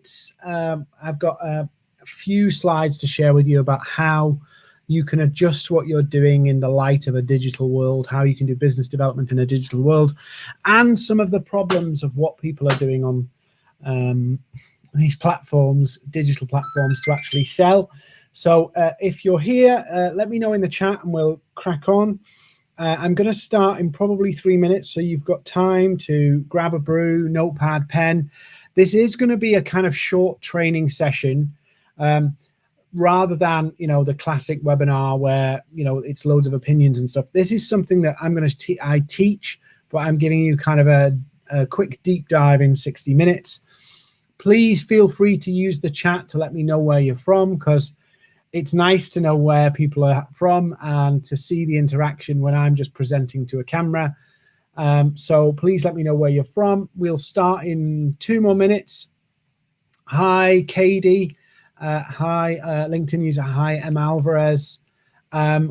minutes, I've got a few slides to share with you about how you can adjust what you're doing in the light of a digital world, how you can do business development in a digital world, and some of the problems of what people are doing on these platforms, digital platforms, to actually sell. So if you're here, let me know in the chat and we'll crack on. I'm going to start in probably 3 minutes, so you've got time to grab a brew, notepad, pen. This is going to be a kind of short training session, rather than, you know, the classic webinar where, you know, it's loads of opinions and stuff. This is something that I'm going to I teach, but I'm giving you kind of a quick deep dive in 60 minutes. Please feel free to use the chat to let me know where you're from, because it's nice to know where people are from and to see the interaction when I'm just presenting to a camera. So please let me know where you're from. We'll start in 2 more minutes. Hi, Katie. Hi, LinkedIn user. Hi, M. Alvarez.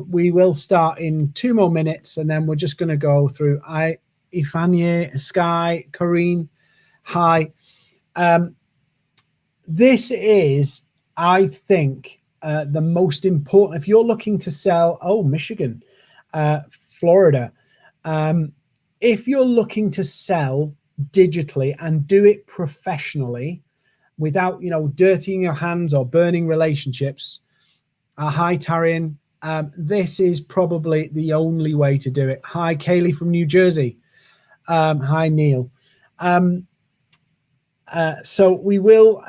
We will start in 2 more minutes, and then we're just going to go through Ifanye, Sky, Corrine. Hi. This is, I think, the most important. If you're looking to sell, Michigan, Florida, if you're looking to sell digitally and do it professionally without, you know, dirtying your hands or burning relationships, hi Tarian, this is probably the only way to do it. Hi Kaylee from New Jersey. Hi Neil. So we will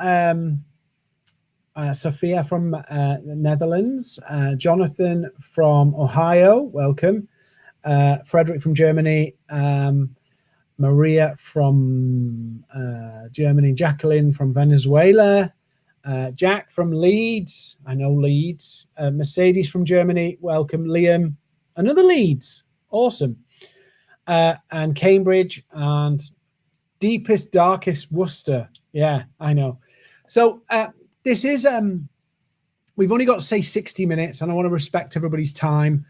Sophia from the Netherlands, Jonathan from Ohio, welcome. Frederick from Germany, Maria from Germany, Jacqueline from Venezuela, Jack from Leeds, I know Leeds, Mercedes from Germany, welcome. Liam, another Leeds, awesome. And Cambridge, and deepest, darkest Worcester, yeah, I know. So this is, we've only got to say 60 minutes, and I want to respect everybody's time.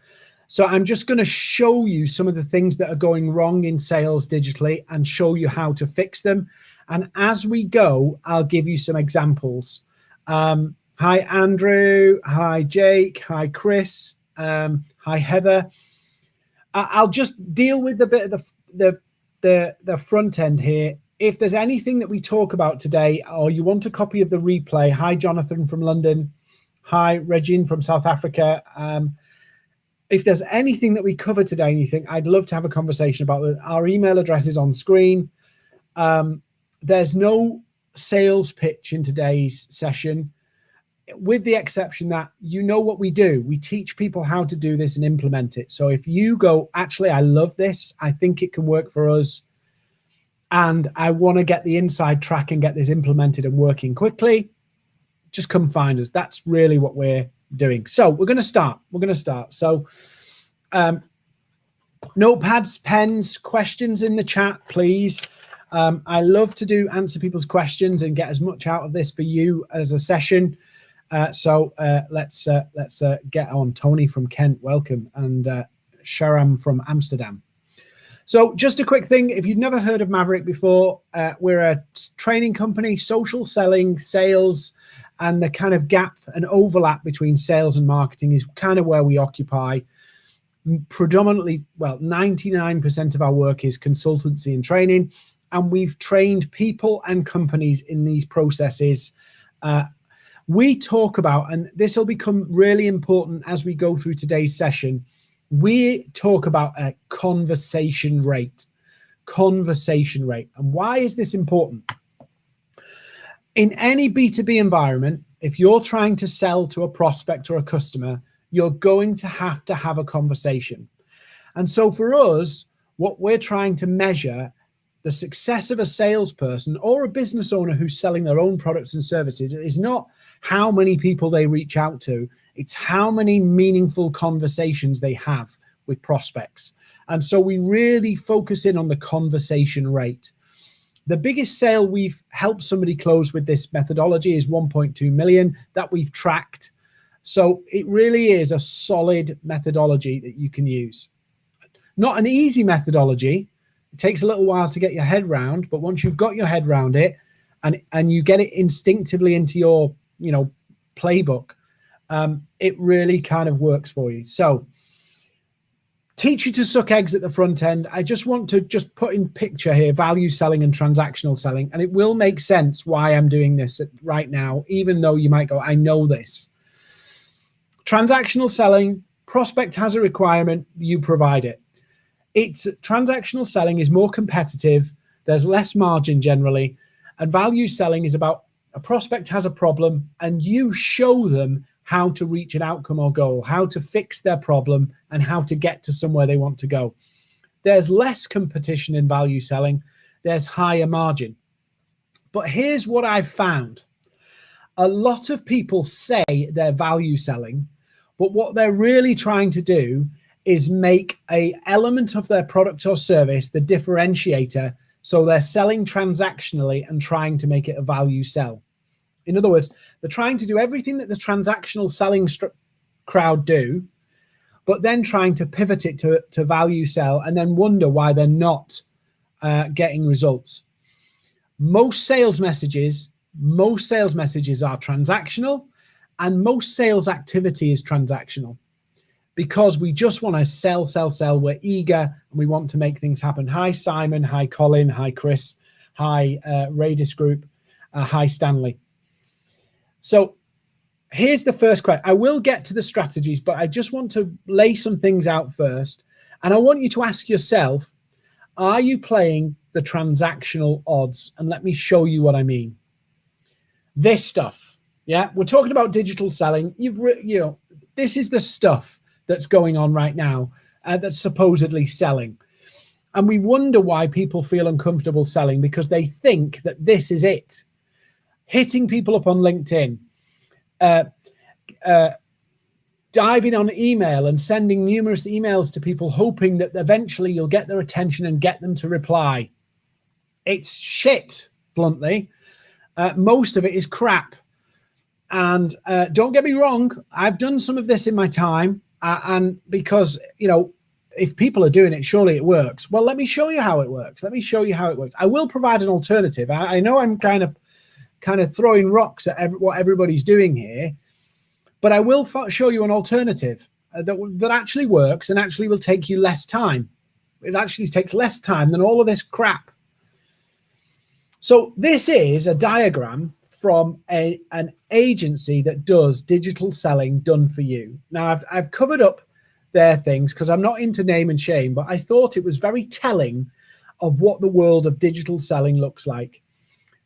So I'm just going to show you some of the things that are going wrong in sales digitally and show you how to fix them. And as we go, I'll give you some examples. Hi, Andrew. Hi, Jake. Hi, Chris. Hi, Heather. I'll just deal with the bit of the front end here. If there's anything that we talk about today, or you want a copy of the replay, hi, Jonathan from London. Hi, Regine from South Africa. If there's anything that we cover today and you think I'd love to have a conversation about it, our email address is on screen. There's no sales pitch in today's session, with the exception that you know what we do. We teach people how to do this and implement it. So if you go, actually, I love this, I think it can work for us, and I want to get the inside track and get this implemented and working quickly, just come find us. That's really what we're doing. So we're going to start. So notepads, pens, questions in the chat, please. I love to answer people's questions and get as much out of this for you as a session. So let's get on. Tony from Kent, welcome, and Sharam from Amsterdam. So just a quick thing, if you've never heard of Maverick before, we're a training company, social selling, sales, and the kind of gap and overlap between sales and marketing is kind of where we occupy. Predominantly, well, 99% of our work is consultancy and training, and we've trained people and companies in these processes. We talk about, and this will become really important as we go through today's session, we talk about a conversation rate. And why is this important? In any B2B environment, if you're trying to sell to a prospect or a customer, you're going to have a conversation. And so for us, what we're trying to measure, the success of a salesperson or a business owner who's selling their own products and services, is not how many people they reach out to, it's how many meaningful conversations they have with prospects. And so we really focus in on the conversation rate. The biggest sale we've helped somebody close with this methodology is 1.2 million that we've tracked. So it really is a solid methodology that you can use. Not an easy methodology. It takes a little while to get your head round, but once you've got your head round it, and you get it instinctively into your, playbook, it really kind of works for you. So teach you to suck eggs at the front end. I just want to just put in picture here value selling and transactional selling, and it will make sense why I'm doing this right now, even though you might go, I know this. Transactional selling, prospect has a requirement, you provide it. Transactional selling is more competitive, there's less margin generally, and value selling is about a prospect has a problem and you show them how to reach an outcome or goal, how to fix their problem, and how to get to somewhere they want to go. There's less competition in value selling. There's higher margin. But here's what I've found. A lot of people say they're value selling, but what they're really trying to do is make an element of their product or service the differentiator, so they're selling transactionally and trying to make it a value sell. In other words, they're trying to do everything that the transactional selling crowd do, but then trying to pivot it to value sell and then wonder why they're not getting results. Most sales messages are transactional, and most sales activity is transactional because we just want to sell. We're eager and we want to make things happen. Hi, Simon. Hi, Colin. Hi, Chris. Hi, Radis Group. Hi, Stanley. So here's the first question. I will get to the strategies, but I just want to lay some things out first. And I want you to ask yourself, are you playing the transactional odds? And let me show you what I mean. This stuff, yeah, we're talking about digital selling. This is the stuff that's going on right now that's supposedly selling. And we wonder why people feel uncomfortable selling, because they think that this is it. Hitting people up on LinkedIn, diving on email and sending numerous emails to people, hoping that eventually you'll get their attention and get them to reply. It's shit, bluntly. Most of it is crap. And don't get me wrong, I've done some of this in my time. And because, if people are doing it, surely it works. Well, let me show you how it works. I will provide an alternative. I know I'm kind of throwing rocks at what everybody's doing here, but I will show you an alternative that actually works and actually will take you less time. It actually takes less time than all of this crap. So this is a diagram from an agency that does digital selling done for you. Now, I've covered up their things because I'm not into name and shame, but I thought it was very telling of what the world of digital selling looks like.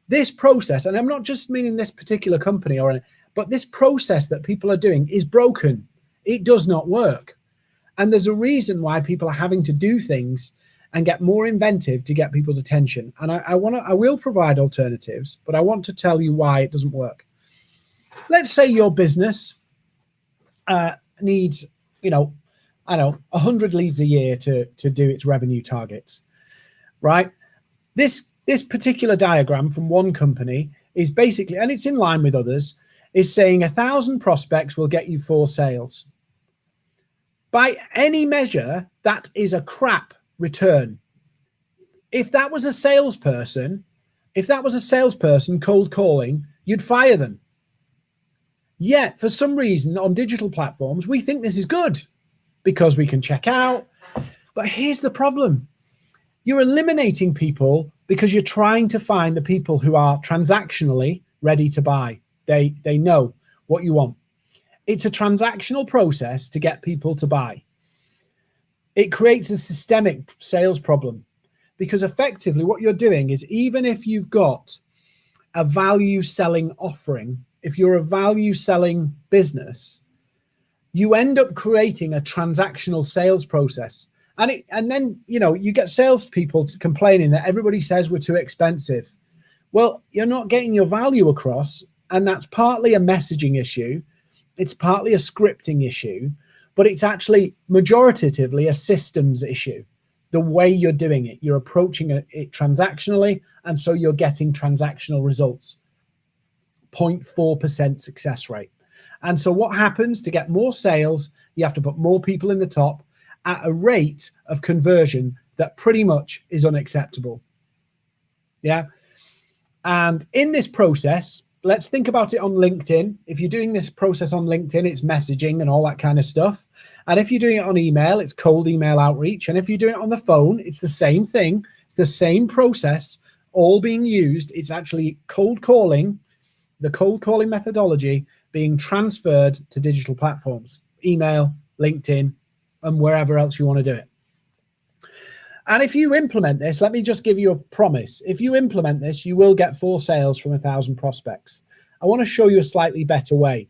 This process, and I'm not just meaning this particular company but this process that people are doing is broken. It does not work. And there's a reason why people are having to do things and get more inventive to get people's attention. And I will provide alternatives, but I want to tell you why it doesn't work. Let's say your business needs, 100 leads a year to do its revenue targets, right? This particular diagram from one company is basically, and it's in line with others, is saying 1,000 prospects will get you 4 sales. By any measure, that is a crap return. If that was a salesperson cold calling, you'd fire them. Yet, for some reason, on digital platforms, we think this is good because we can check out. But here's the problem. You're eliminating people because you're trying to find the people who are transactionally ready to buy. They know what you want. It's a transactional process to get people to buy. It creates a systemic sales problem because effectively what you're doing is, even if you've got a value selling offering, if you're a value selling business, you end up creating a transactional sales process. And then you get salespeople complaining that everybody says we're too expensive. Well, you're not getting your value across, and that's partly a messaging issue. It's partly a scripting issue, but it's actually majoritatively a systems issue. The way you're doing it, you're approaching it transactionally, and so you're getting transactional results. 0.4% success rate. And so what happens to get more sales? You have to put more people in the top at a rate of conversion that pretty much is unacceptable. Yeah. And in this process, let's think about it on LinkedIn. If you're doing this process on LinkedIn, it's messaging and all that kind of stuff. And if you're doing it on email, it's cold email outreach. And if you're doing it on the phone, it's the same thing. It's the same process, all being used. It's actually cold calling, the cold calling methodology being transferred to digital platforms, email, LinkedIn, and wherever else you want to do it. And if you implement this, let me just give you a promise. If you implement this, you will get 4 sales from 1,000 prospects. I want to show you a slightly better way.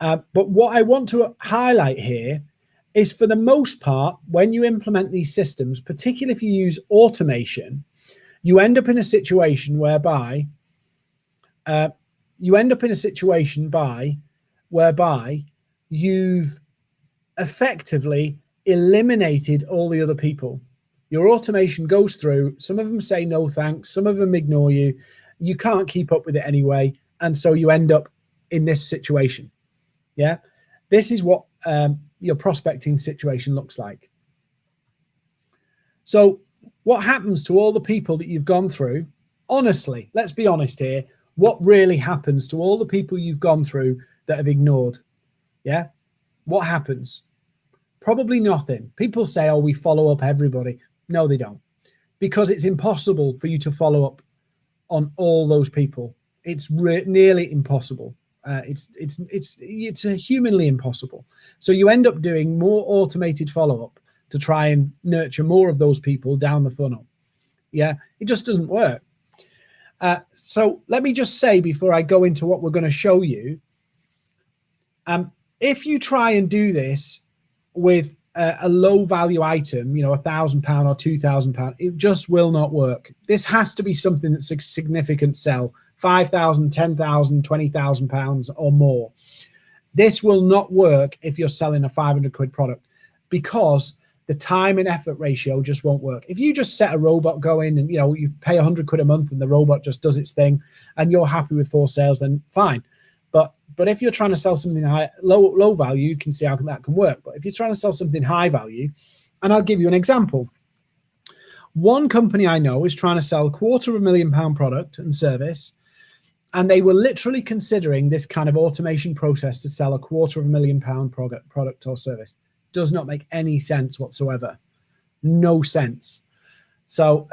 But what I want to highlight here is, for the most part, when you implement these systems, particularly if you use automation, you end up in a situation whereby you've effectively eliminated all the other people. Your automation goes through, some of them say no thanks, some of them ignore you, you can't keep up with it anyway, and so you end up in this situation. Yeah, this is what your prospecting situation looks like. So what happens to all the people that you've gone through? Honestly, let's be honest here, what really happens to all the people you've gone through that have ignored? Yeah, what happens? Probably nothing. People say, oh, we follow up everybody. No, they don't, because it's impossible for you to follow up on all those people. It's nearly impossible. It's humanly impossible. So you end up doing more automated follow-up to try and nurture more of those people down the funnel. Yeah, it just doesn't work. So let me just say, before I go into what we're going to show you, if you try and do this with a low value item, you know, £1,000 or £2,000, it just will not work. This has to be something that's a significant sell, £5,000, £10,000, £20,000 or more. This will not work if you're selling a 500 quid product, because the time and effort ratio just won't work. If you just set a robot going and, you know, you pay 100 quid a month and the robot just does its thing and you're happy with 4 sales, then fine. But if you're trying to sell something low value, you can see how that can work. But if you're trying to sell something high value, and I'll give you an example. One company I know is trying to sell £250,000 product and service, and they were literally considering this kind of automation process to sell a £250,000 product or service. Does not make any sense whatsoever. No sense. So,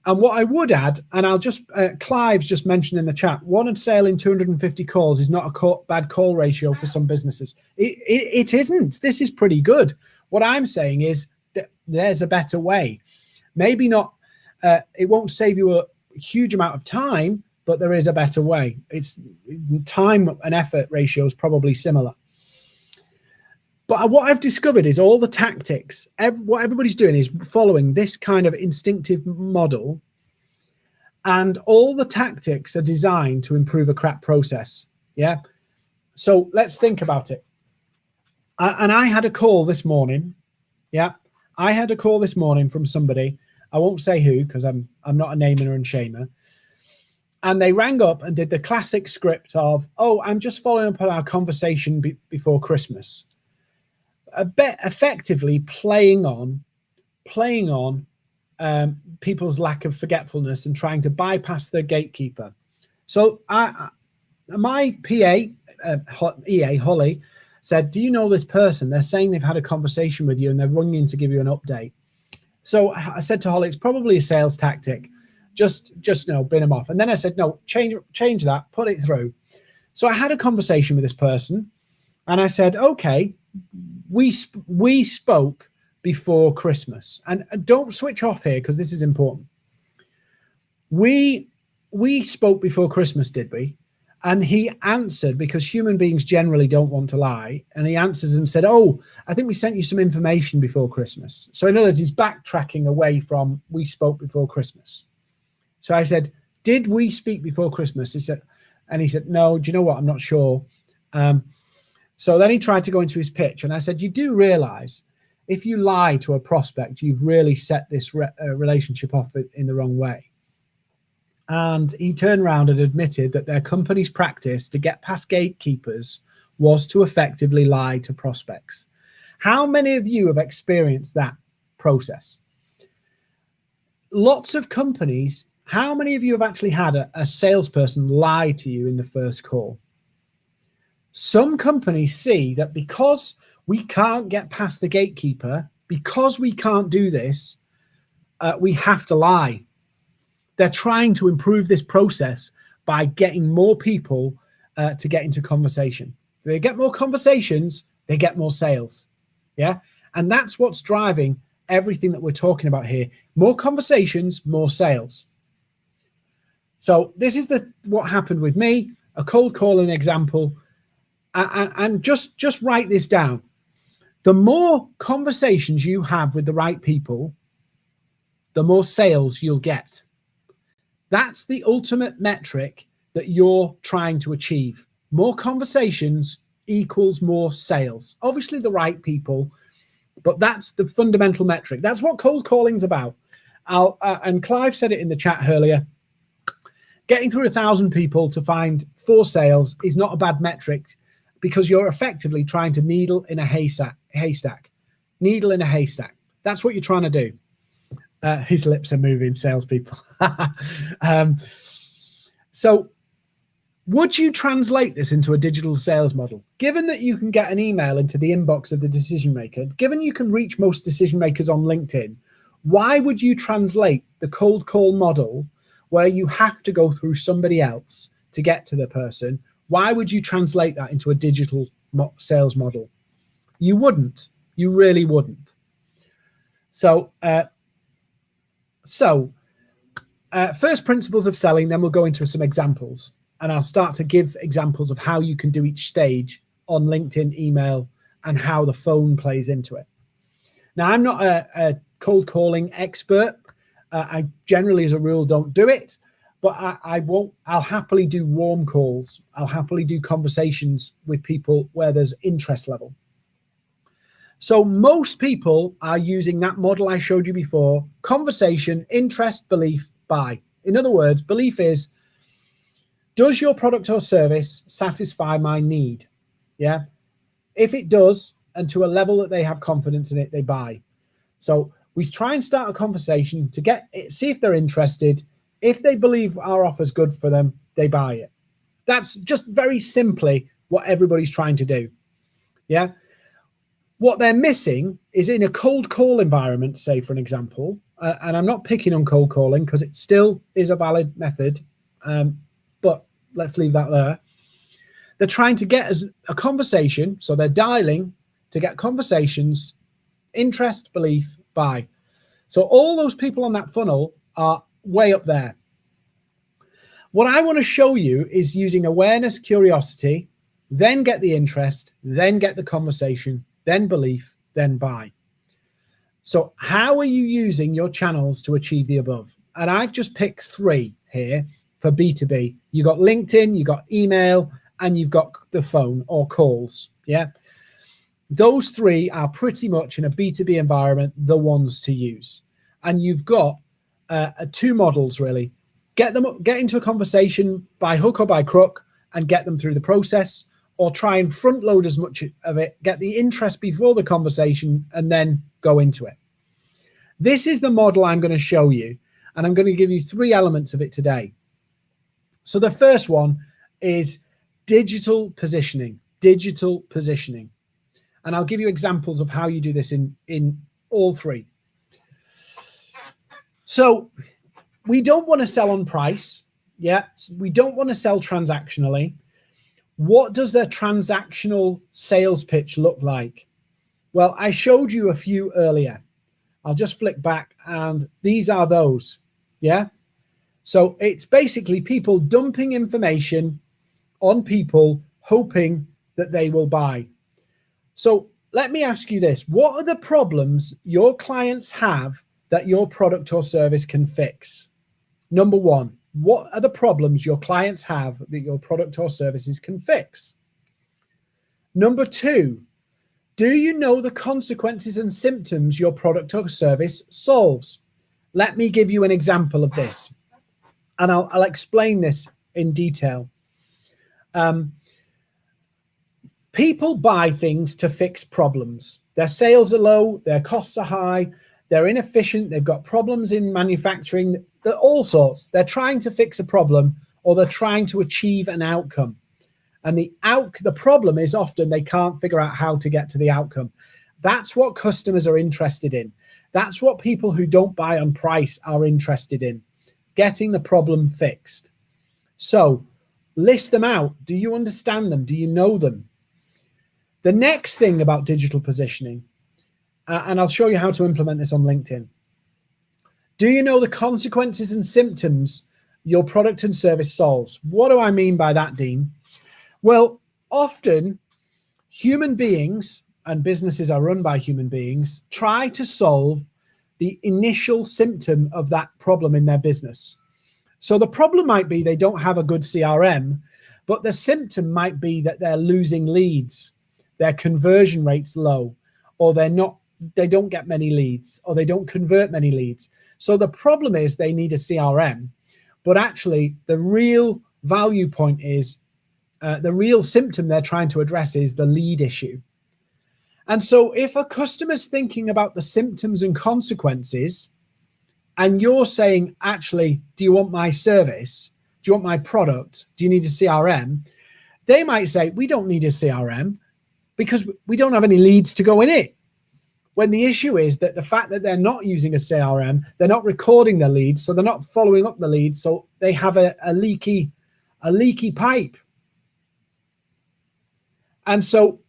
and what I would add, and I'll just, Clive's just mentioned in the chat, one sale in 250 calls is not a bad call ratio for some businesses. It isn't. This is pretty good. What I'm saying is that there's a better way. Maybe not, it won't save you a huge amount of time, but there is a better way. It's time and effort ratio is probably similar. But what I've discovered is all the tactics, what everybody's doing is following this kind of instinctive model, and all the tactics are designed to improve a crap process. Yeah. So let's think about it. And I had a call this morning. Yeah. I had a call this morning from somebody. I won't say who, because I'm not a namer and shamer. And they rang up and did the classic script of, oh, I'm just following up on our conversation before Christmas. A bit effectively playing on people's lack of forgetfulness and trying to bypass the gatekeeper. So my PA, EA, Holly, said, do you know this person? They're saying they've had a conversation with you and they're ringing to give you an update. So I said to Holly, it's probably a sales tactic. Just you know, bin them off. And then I said, no, change that, put it through. So I had a conversation with this person and I said, okay, we spoke before Christmas, and don't switch off here because this is important. We spoke before Christmas, did we? And he answered, because human beings generally don't want to lie, and he answered and said, oh, I think we sent you some information before Christmas. So in other words, he's backtracking away from we spoke before Christmas. So I said, did we speak before Christmas? He said, no, do you know what? I'm not sure. So then he tried to go into his pitch, and I said, you do realize if you lie to a prospect, you've really set this relationship off in the wrong way. And he turned around and admitted that their company's practice to get past gatekeepers was to effectively lie to prospects. How many of you have experienced that process? Lots of companies How many of you have actually had a salesperson lie to you in the first call? Some companies see that because we can't get past the gatekeeper, because we can't do this, we have to lie. They're trying to improve this process by getting more people to get into conversation. If they get more conversations, they get more sales. Yeah. And that's what's driving everything that we're talking about here. More conversations, more sales. So this is what happened with me, a cold calling example. And just write this down. The more conversations you have with the right people, the more sales you'll get. That's the ultimate metric that you're trying to achieve. More conversations equals more sales. Obviously the right people, but that's the fundamental metric. That's what cold calling is about. And Clive said it in the chat earlier. Getting through 1,000 people to find 4 sales is not a bad metric, because you're effectively trying to needle in a haystack. Needle in a haystack. That's what you're trying to do. His lips are moving, salespeople. So would you translate this into a digital sales model? Given that you can get an email into the inbox of the decision maker, given you can reach most decision makers on LinkedIn, why would you translate the cold call model where you have to go through somebody else to get to the person? Why would you translate that into a digital sales model? You wouldn't. You really wouldn't. So, first principles of selling, then we'll go into some examples. And I'll start to give examples of how you can do each stage on LinkedIn, email, and how the phone plays into it. Now, I'm not a cold calling expert. I generally, as a rule, don't do it. But I'll happily do warm calls. I'll happily do conversations with people where there's interest level. So most people are using that model I showed you before: conversation, interest, belief, buy. In other words, belief is, does your product or service satisfy my need? Yeah. If it does, and to a level that they have confidence in it, they buy. So we try and start a conversation to see if they're interested. If they believe our offer is good for them, they buy it. That's just very simply what everybody's trying to do. Yeah. What they're missing is, in a cold call environment, say for an example, and I'm not picking on cold calling because it still is a valid method, but let's leave that there. They're trying to get a conversation, so they're dialing to get conversations, interest, belief, buy. So all those people on that funnel are way up there. What I want to show you is using awareness, curiosity, then get the interest, then get the conversation, then belief, then buy. So how are you using your channels to achieve the above? And I've just picked 3 here for B2B. You got LinkedIn, you got email, and you've got the phone or calls. Yeah. Those 3 are pretty much, in a B2B environment, the ones to use. And you've got 2 models really. Get into a conversation by hook or by crook and get them through the process, or try and front load as much of it, get the interest before the conversation, and then go into it. This is the model I'm going to show you, and I'm going to give you 3 elements of it today. So the first one is digital positioning. Digital positioning. And I'll give you examples of how you do this in all 3. So we don't want to sell on price. Yeah. We don't want to sell transactionally. What does the transactional sales pitch look like? Well, I showed you a few earlier. I'll just flick back, and these are those. Yeah. So it's basically people dumping information on people, hoping that they will buy. So let me ask you this. What are the problems your clients have that your product or service can fix? Number 1, what are the problems your clients have that your product or services can fix? Number 2, do you know the consequences and symptoms your product or service solves? Let me give you an example of this, and I'll explain this in detail. People buy things to fix problems. Their sales are low, their costs are high, they're inefficient, they've got problems in manufacturing. all sorts. They're trying to fix a problem, or they're trying to achieve an outcome. And the problem is often they can't figure out how to get to the outcome. That's what customers are interested in. That's what people who don't buy on price are interested in, getting the problem fixed. So list them out. Do you understand them? Do you know them? The next thing about digital positioning, and I'll show you how to implement this on LinkedIn. Do you know the consequences and symptoms your product and service solves? What do I mean by that, Dean? Well, often human beings, and businesses are run by human beings, try to solve the initial symptom of that problem in their business. So the problem might be they don't have a good CRM, but the symptom might be that they're losing leads, their conversion rate's low, or they don't get many leads, or they don't convert many leads. So the problem is they need a CRM, but actually the real value point is, the real symptom they're trying to address is the lead issue. And so if a customer's thinking about the symptoms and consequences, and you're saying, actually, do you want my service? Do you want my product? Do you need a CRM? They might say, we don't need a CRM because we don't have any leads to go in it. When the issue is that the fact that they're not using a CRM, they're not recording their leads, so they're not following up the leads, so they have a leaky pipe. And so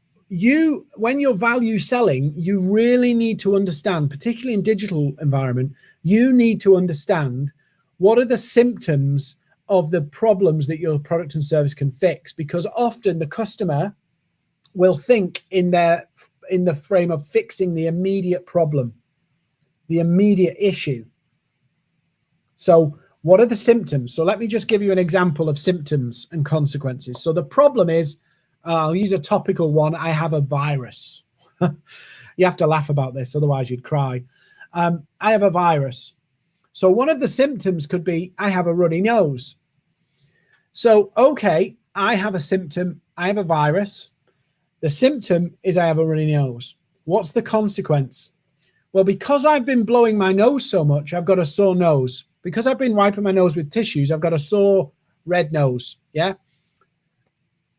when you're value selling, you really need to understand, particularly in digital environment, you need to understand what are the symptoms of the problems that your product and service can fix, because often the customer will think in the frame of fixing the immediate problem, the immediate issue. So what are the symptoms? So let me just give you an example of symptoms and consequences. So the problem is, I'll use a topical one. I have a virus. You have to laugh about this, otherwise you'd cry. I have a virus. So one of the symptoms could be, I have a runny nose. So, okay, I have a symptom. I have a virus. The symptom is I have a runny nose. What's the consequence? Well, because I've been blowing my nose so much, I've got a sore nose. Because I've been wiping my nose with tissues, I've got a sore red nose. Yeah.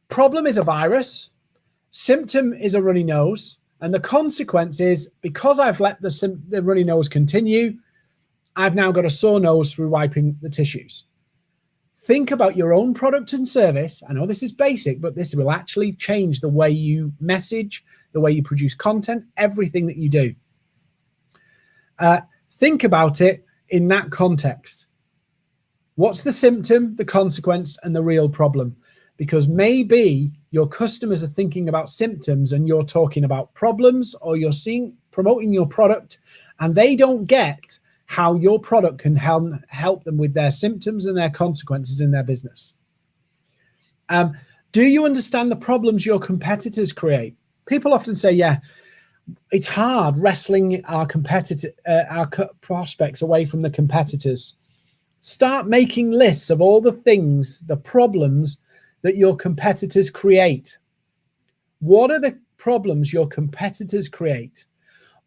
Problem is a virus, symptom is a runny nose, and the consequence is, because I've let the runny nose continue, I've now got a sore nose through wiping the tissues. Think about your own product and service. I know this is basic, but this will actually change the way you message, the way you produce content, everything that you do. Think about it in that context. What's the symptom, the consequence, and the real problem? Because maybe your customers are thinking about symptoms and you're talking about problems, or you're promoting your product and they don't get how your product can help them with their symptoms and their consequences in their business. Do you understand the problems your competitors create? People often say, yeah, it's hard wrestling our prospects away from the competitors. Start making lists of all the things, the problems that your competitors create. What are the problems your competitors create?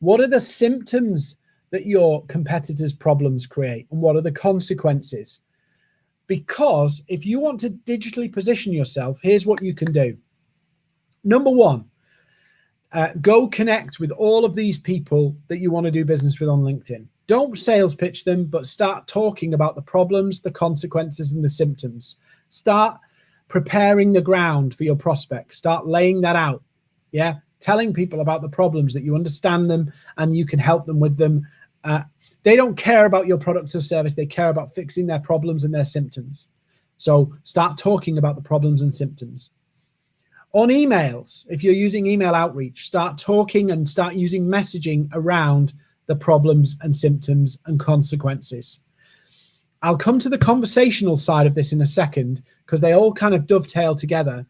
What are the symptoms that your competitors' problems create? And what are the consequences? Because if you want to digitally position yourself, here's what you can do. Number one, go connect with all of these people that you want to do business with on LinkedIn. Don't sales pitch them, but start talking about the problems, the consequences, and the symptoms. Start preparing the ground for your prospects. Start laying that out. Yeah. Telling people about the problems, that you understand them and you can help them with them. They don't care about your product or service. They care about fixing their problems and their symptoms. So start talking about the problems and symptoms. On emails, if you're using email outreach, start talking and start using messaging around the problems and symptoms and consequences. I'll come to the conversational side of this in a second, because they all kind of dovetail together.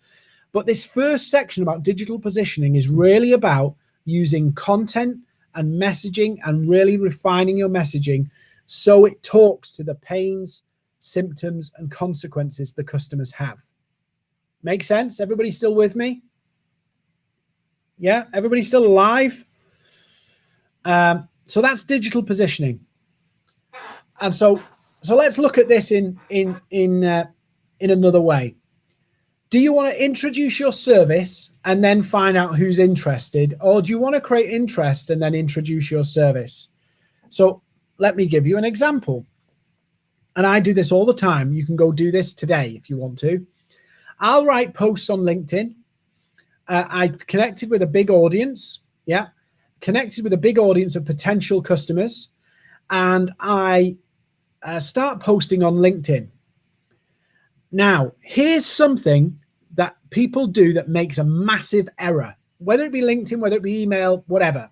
But this first section about digital positioning is really about using content and messaging and really refining your messaging so it talks to the pains, symptoms, and consequences the customers have. Make sense? Everybody still with me? Yeah, everybody still alive? So that's digital positioning. And so So let's look at this in another way. Do you want to introduce your service and then find out who's interested, or do you want to create interest and then introduce your service? So let me give you an example. And I do this all the time. You can go do this today if you want to. I'll write posts on LinkedIn. I've connected with a big audience. Yeah. Connected with a big audience of potential customers. And I start posting on LinkedIn. Now, here's something that people do that makes a massive error, whether it be LinkedIn, whether it be email, whatever.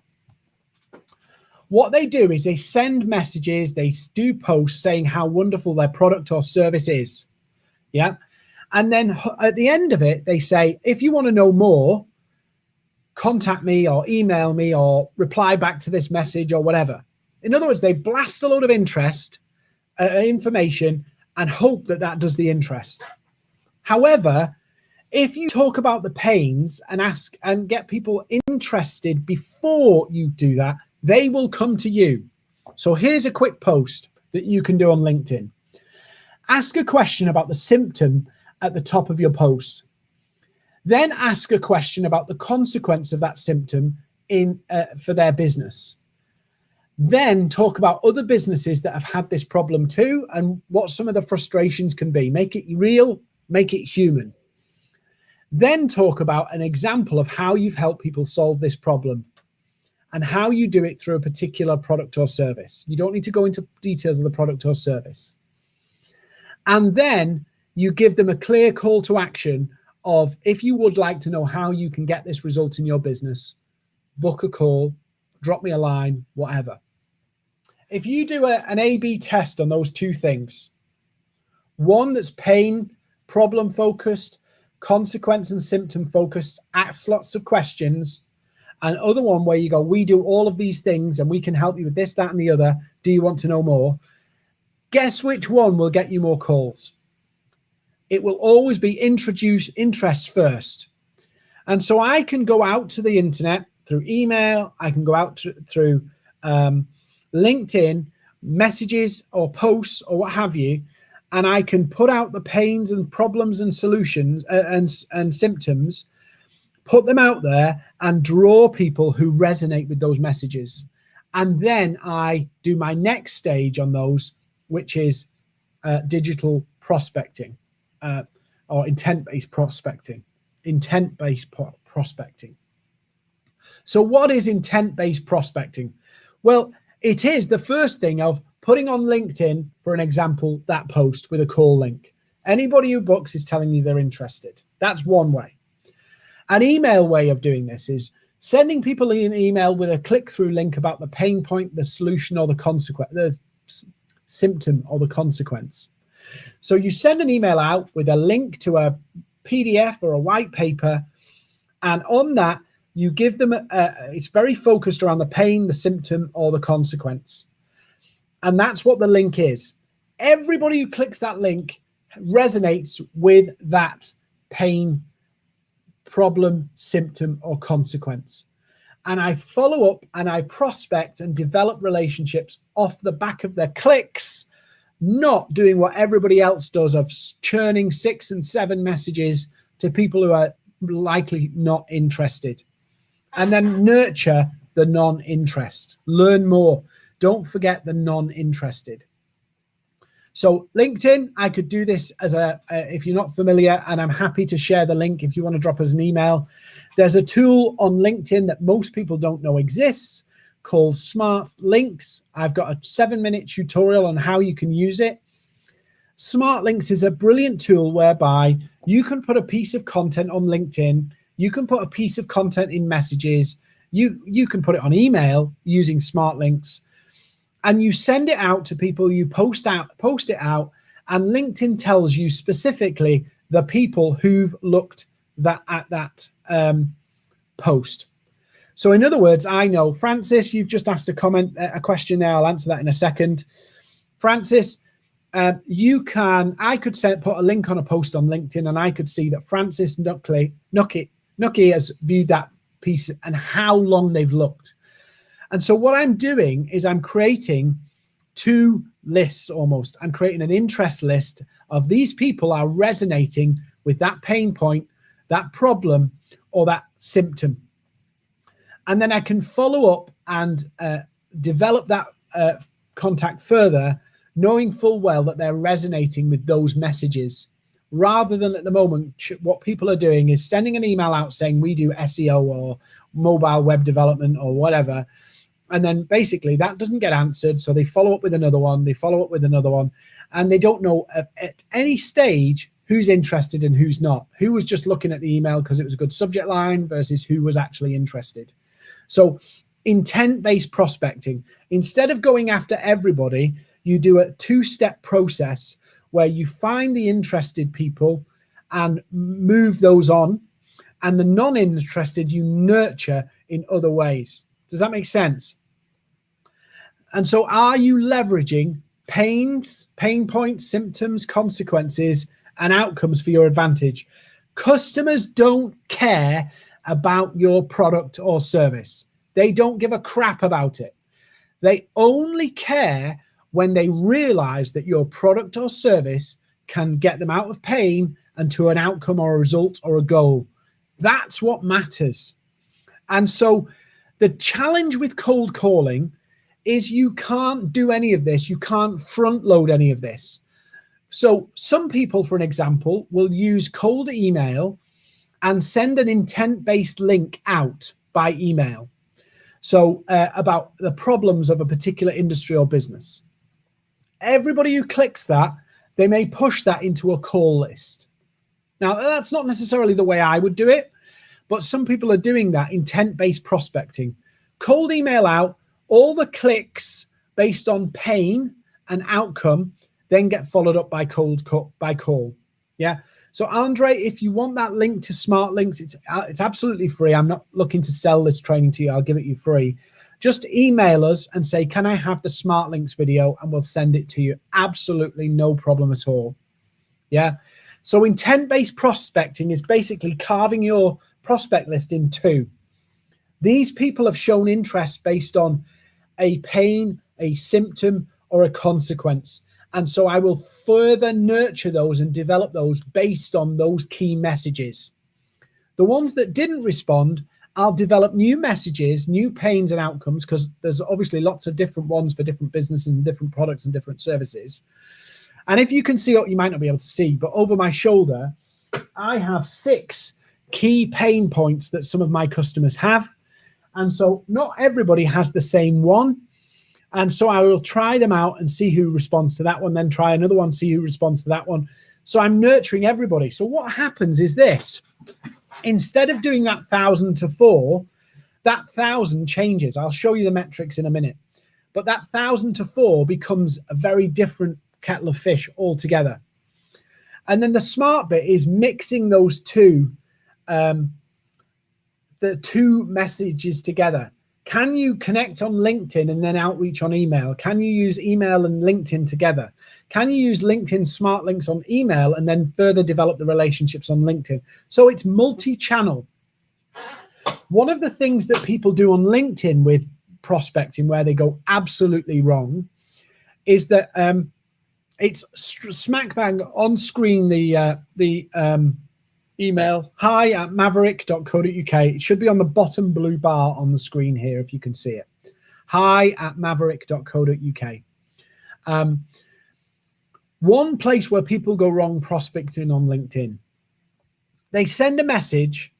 What they do is they send messages, they do posts saying how wonderful their product or service is. Yeah. And then at the end of it, they say, if you want to know more, contact me or email me or reply back to this message or whatever. In other words, they blast a load of information and hope that that does the interest. However, if you talk about the pains and ask and get people interested before you do that, they will come to you. So here's a quick post that you can do on LinkedIn. Ask a question about the symptom at the top of your post. Then ask a question about the consequence of that symptom for their business. Then talk about other businesses that have had this problem too and what some of the frustrations can be. Make it real, make it human. Then talk about an example of how you've helped people solve this problem and how you do it through a particular product or service. You don't need to go into details of the product or service. And then you give them a clear call to action of, if you would like to know how you can get this result in your business, book a call, drop me a line, whatever. If you do an A/B test on those two things, one that's pain, problem focused, consequence and symptom focused, asks lots of questions, and other one where you go, we do all of these things and we can help you with this, that, and the other. Do you want to know more? Guess which one will get you more calls? It will always be introduce interest first. And so I can go out to the internet through email. I can go out through LinkedIn, messages or posts or what have you, and I can put out the pains and problems and solutions and symptoms, put them out there and draw people who resonate with those messages. And then I do my next stage on those, which is digital prospecting or intent-based prospecting. Prospecting. So what is intent-based prospecting? Well, it is the first thing of putting on LinkedIn, for an example, that post with a call link. Anybody who books is telling you they're interested. That's one way. An email way of doing this is sending people an email with a click-through link about the pain point, the solution, or the consequence, the symptom or the consequence. So you send an email out with a link to a PDF or a white paper, and on that, you give them, it's very focused around the pain, the symptom, or the consequence. And that's what the link is. Everybody who clicks that link resonates with that pain, problem, symptom, or consequence. And I follow up and I prospect and develop relationships off the back of their clicks, not doing what everybody else does of churning 6 and 7 messages to people who are likely not interested. And then nurture the non-interest. Learn more. Don't forget the non-interested. So LinkedIn, I could do this as if you're not familiar, and I'm happy to share the link if you want to drop us an email. There's a tool on LinkedIn that most people don't know exists called Smart Links. I've got a 7-minute tutorial on how you can use it. Smart Links is a brilliant tool whereby you can put a piece of content on LinkedIn. You can put a piece of content in messages. You can put it on email using Smart Links, and you send it out to people. You post it out, and LinkedIn tells you specifically the people who've looked at that post. So in other words, I know, Francis, you've just asked a question there. I'll answer that in a second. Francis, I could put a link on a post on LinkedIn, and I could see that Francis Nucky has viewed that piece and how long they've looked. And so what I'm doing is I'm creating two lists almost. I'm creating an interest list of these people are resonating with that pain point, that problem, or that symptom. And then I can follow up and develop that contact further, knowing full well that they're resonating with those messages. Rather than at the moment, what people are doing is sending an email out saying we do SEO or mobile web development or whatever. And then basically that doesn't get answered. So they follow up with another one, they follow up with another one, and they don't know at any stage who's interested and who's not, who was just looking at the email because it was a good subject line versus who was actually interested. So intent-based prospecting, instead of going after everybody, you do a two-step process where you find the interested people and move those on, and the non-interested you nurture in other ways. Does that make sense? And so are you leveraging pain points, symptoms, consequences, and outcomes for your advantage? Customers don't care about your product or service. They don't give a crap about it. They only care when they realize that your product or service can get them out of pain and to an outcome or a result or a goal. That's what matters. And so the challenge with cold calling is you can't do any of this. You can't front load any of this. So some people, for an example, will use cold email and send an intent-based link out by email. So about the problems of a particular industry or business. Everybody who clicks that, they may push that into a call list. Now, that's not necessarily the way I would do it, but some people are doing that intent-based prospecting. Cold email out, all the clicks based on pain and outcome then get followed up by call. Yeah. So Andre, if you want that link to Smart Links, it's absolutely free. I'm not looking to sell this training to you. I'll give it you free. Just email us and say, can I have the Smart Links video? And we'll send it to you. Absolutely no problem at all. Yeah. So intent-based prospecting is basically carving your prospect list in two. These people have shown interest based on a pain, a symptom, or a consequence. And so I will further nurture those and develop those based on those key messages. The ones that didn't respond, I'll develop new messages, new pains and outcomes, because there's obviously lots of different ones for different businesses and different products and different services. And if you can see, you might not be able to see, but over my shoulder, I have 6 key pain points that some of my customers have. And so not everybody has the same one. And so I will try them out and see who responds to that one, then try another one, see who responds to that one. So I'm nurturing everybody. So what happens is this. Instead of doing that 1,000 to 4, that 1,000 changes. I'll show you the metrics in a minute. But that 1,000 to 4 becomes a very different kettle of fish altogether. And then the smart bit is mixing those two, the two messages together. Can you connect on LinkedIn and then outreach on email? Can you use email and LinkedIn together? Can you use LinkedIn Smart Links on email and then further develop the relationships on LinkedIn? So it's multi-channel. One of the things that people do on LinkedIn with prospecting where they go absolutely wrong is that it's smack bang on screen the email, hi@maverick.co.uk. It should be on the bottom blue bar on the screen here if you can see it. hi@maverick.co.uk. One place where people go wrong prospecting on LinkedIn, they send a message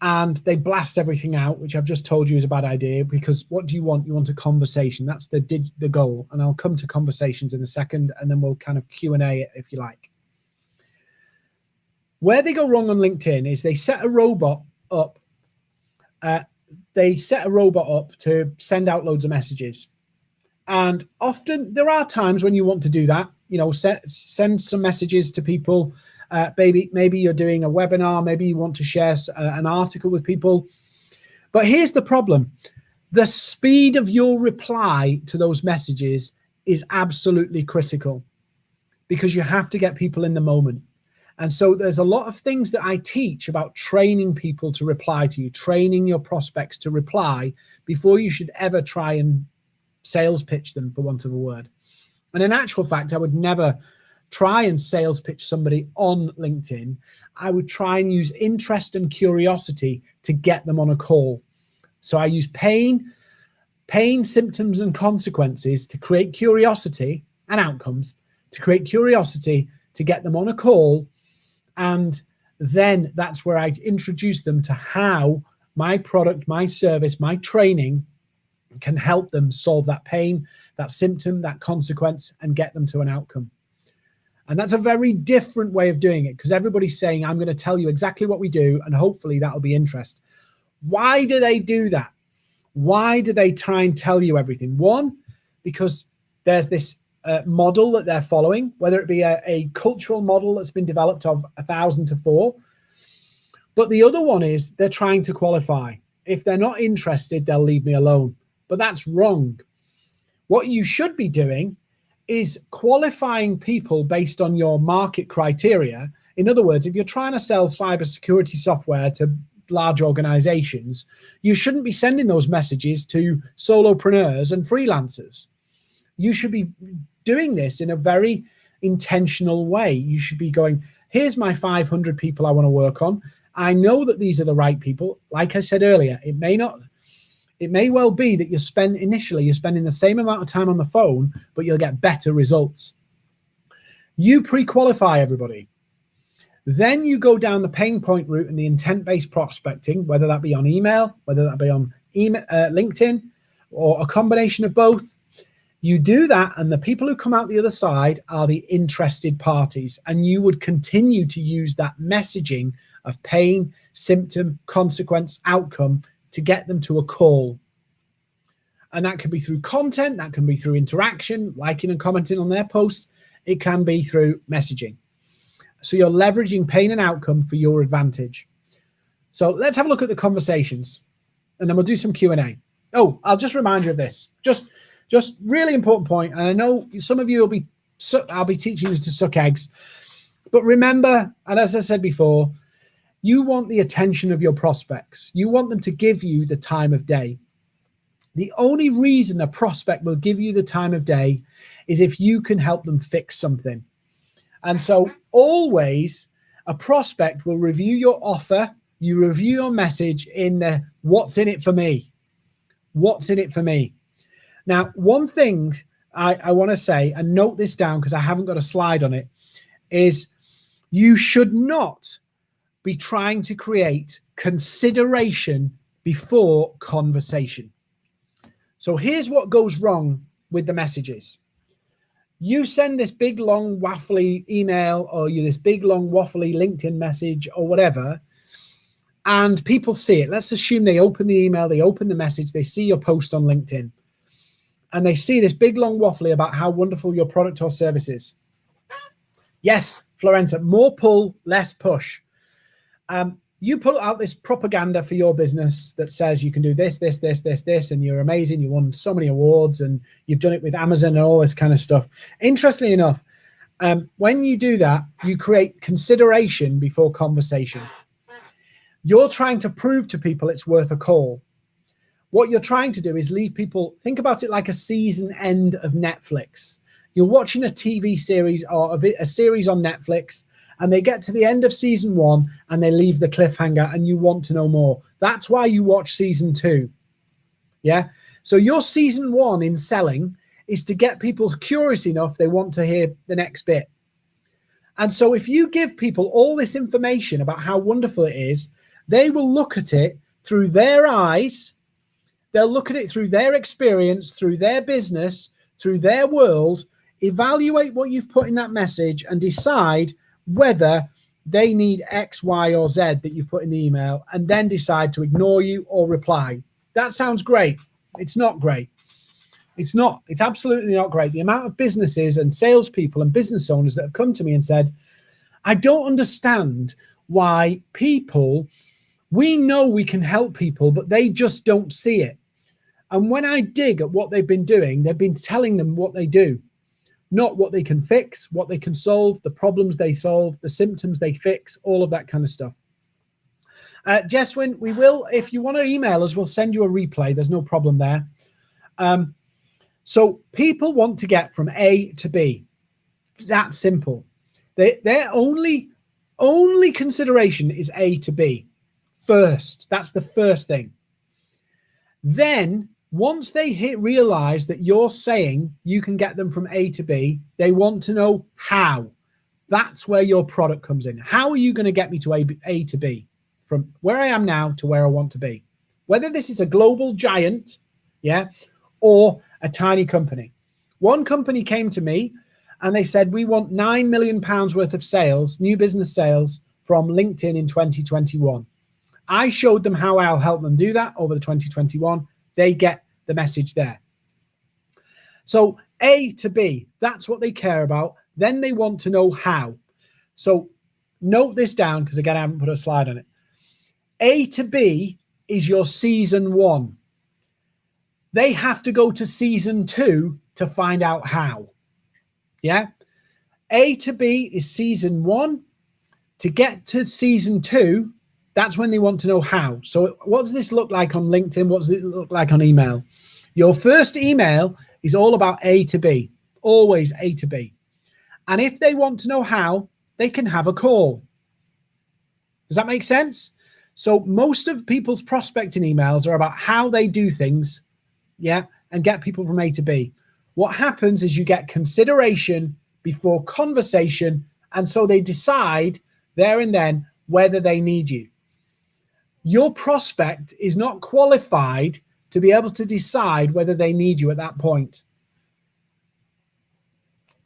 and they blast everything out, which I've just told you is a bad idea, because what do you want? You want a conversation. That's the goal. And I'll come to conversations in a second, and then we'll kind of Q&A it if you like. Where they go wrong on LinkedIn is they set a robot up. They set a robot up to send out loads of messages. And often there are times when you want to do that, you know, send some messages to people. Maybe you're doing a webinar, maybe you want to share an article with people. But here's the problem. The speed of your reply to those messages is absolutely critical, because you have to get people in the moment. And so there's a lot of things that I teach about training people to reply to you, training your prospects to reply before you should ever try and sales pitch them, for want of a word. And in actual fact, I would never try and sales pitch somebody on LinkedIn. I would try and use interest and curiosity to get them on a call. So I use pain, symptoms, and consequences to create curiosity, and outcomes to create curiosity to get them on a call. And then that's where I introduce them to how my product, my service, my training can help them solve that pain, that symptom, that consequence, and get them to an outcome. And that's a very different way of doing it, because everybody's saying, I'm going to tell you exactly what we do, and hopefully that'll be interest. Why do they do that? Why do they try and tell you everything? One, because there's this model that they're following, whether it be a cultural model that's been developed of 1,000 to 4. But the other one is they're trying to qualify. If they're not interested, they'll leave me alone. But that's wrong. What you should be doing is qualifying people based on your market criteria. In other words, if you're trying to sell cybersecurity software to large organizations, you shouldn't be sending those messages to solopreneurs and freelancers. You should be doing this in a very intentional way. You should be going, here's my 500 people I want to work on. I know that these are the right people. Like I said earlier, it may well be that you're spending the same amount of time on the phone, but you'll get better results. You pre-qualify everybody. Then you go down the pain point route and the intent-based prospecting, whether that be on email, whether that be on LinkedIn, or a combination of both. You do that, and the people who come out the other side are the interested parties. And you would continue to use that messaging of pain, symptom, consequence, outcome to get them to a call. And that can be through content, that can be through interaction, liking and commenting on their posts. It can be through messaging. So you're leveraging pain and outcome for your advantage. So let's have a look at the conversations, and then we'll do some Q&A. Oh, I'll just remind you of this. Just really important point. And I know some of you I'll be teaching you to suck eggs. But remember, and as I said before, you want the attention of your prospects. You want them to give you the time of day. The only reason a prospect will give you the time of day is if you can help them fix something. And so always a prospect will review your offer, you review your message in the what's in it for me. What's in it for me? Now, one thing I want to say, and note this down because I haven't got a slide on it, is you should not be trying to create consideration before conversation. So here's what goes wrong with the messages. You send this big, long, waffly email, or this big, long, waffly LinkedIn message or whatever, and people see it. Let's assume they open the email, they open the message, they see your post on LinkedIn, and they see this big, long waffly about how wonderful your product or service is. Yes, Florenza, more pull, less push. You put out this propaganda for your business that says you can do this, this, this, this, this, and you're amazing. You won so many awards, and you've done it with Amazon and all this kind of stuff. Interestingly enough, when you do that, you create consideration before conversation. You're trying to prove to people it's worth a call. What you're trying to do is leave people, think about it like a season end of Netflix. You're watching a TV series or a series on Netflix, and they get to the end of season 1 and they leave the cliffhanger and you want to know more. That's why you watch season 2. Yeah. So your season 1 in selling is to get people curious enough they want to hear the next bit. And so if you give people all this information about how wonderful it is, they will look at it through their eyes. They'll look at it through their experience, through their business, through their world, evaluate what you've put in that message and decide whether they need X, Y, or Z that you've put in the email, and then decide to ignore you or reply. That sounds great. It's not great. It's not. It's absolutely not great. The amount of businesses and salespeople and business owners that have come to me and said, I don't understand why we know we can help people, but they just don't see it. And when I dig at what they've been doing, they've been telling them what they do. Not what they can fix, what they can solve, the problems they solve, the symptoms they fix, all of that kind of stuff. Jeswin, we will, if you want to email us, we'll send you a replay. There's no problem there. So people want to get from A to B. That's simple. Their only consideration is A to B first. That's the first thing. Then once they realize that you're saying you can get them from A to B, they want to know how. That's where your product comes in. How are you going to get me to A to B, from where I am now to where I want to be? Whether this is a global giant, yeah, or a tiny company. One company came to me and they said, we want £9 million worth of sales, new business sales from LinkedIn in 2021. I showed them how I'll help them do that over the 2021. They get the message there. So A to B, that's what they care about. Then they want to know how. So note this down, because again, I haven't put a slide on it. A to B is your season 1. They have to go to season 2 to find out how. Yeah. A to B is season 1. To get to season 2, that's when they want to know how. So what does this look like on LinkedIn? What does it look like on email? Your first email is all about A to B, always A to B. And if they want to know how, they can have a call. Does that make sense? So most of people's prospecting emails are about how they do things, yeah, and get people from A to B. What happens is you get consideration before conversation, and so they decide there and then whether they need you. Your prospect is not qualified to be able to decide whether they need you at that point.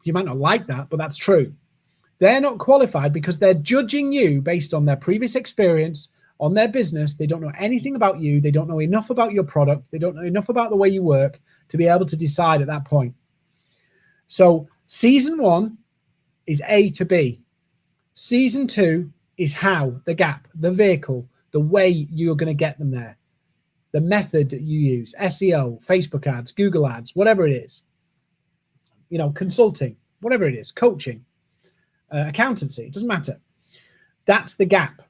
You might not like that, but that's true. They're not qualified because they're judging you based on their previous experience, on their business. They don't know anything about you. They don't know enough about your product. They don't know enough about the way you work to be able to decide at that point. So season 1 is A to B. Season 2 is how, the gap, the vehicle, the way you're going to get them there. The method that you use, SEO, Facebook ads, Google ads, whatever it is. You know, consulting, whatever it is, coaching, accountancy, it doesn't matter. That's the gap,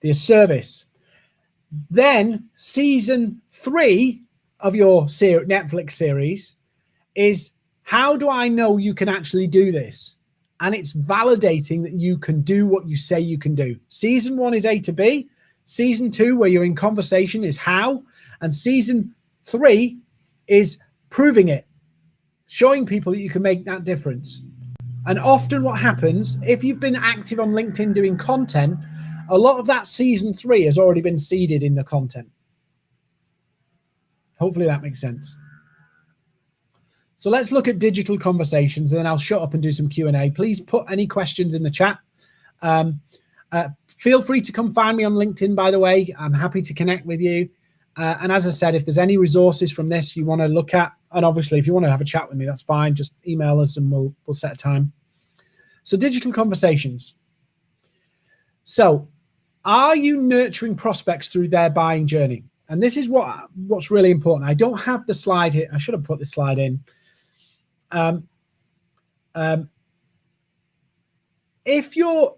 the service. Then season 3 of your Netflix series is, how do I know you can actually do this? And it's validating that you can do what you say you can do. Season 1 is A to B. Season 2, where you're in conversation, is how. And season 3 is proving it, showing people that you can make that difference. And often what happens, if you've been active on LinkedIn doing content, a lot of that season 3 has already been seeded in the content. Hopefully that makes sense. So let's look at digital conversations, and then I'll shut up and do some Q&A. Please put any questions in the chat. Feel free to come find me on LinkedIn, by the way. I'm happy to connect with you. And as I said, if there's any resources from this you want to look at, and obviously if you want to have a chat with me, that's fine. Just email us and we'll set a time. So digital conversations. So are you nurturing prospects through their buying journey? And this is what's really important. I don't have the slide here. I should have put the slide in. If you're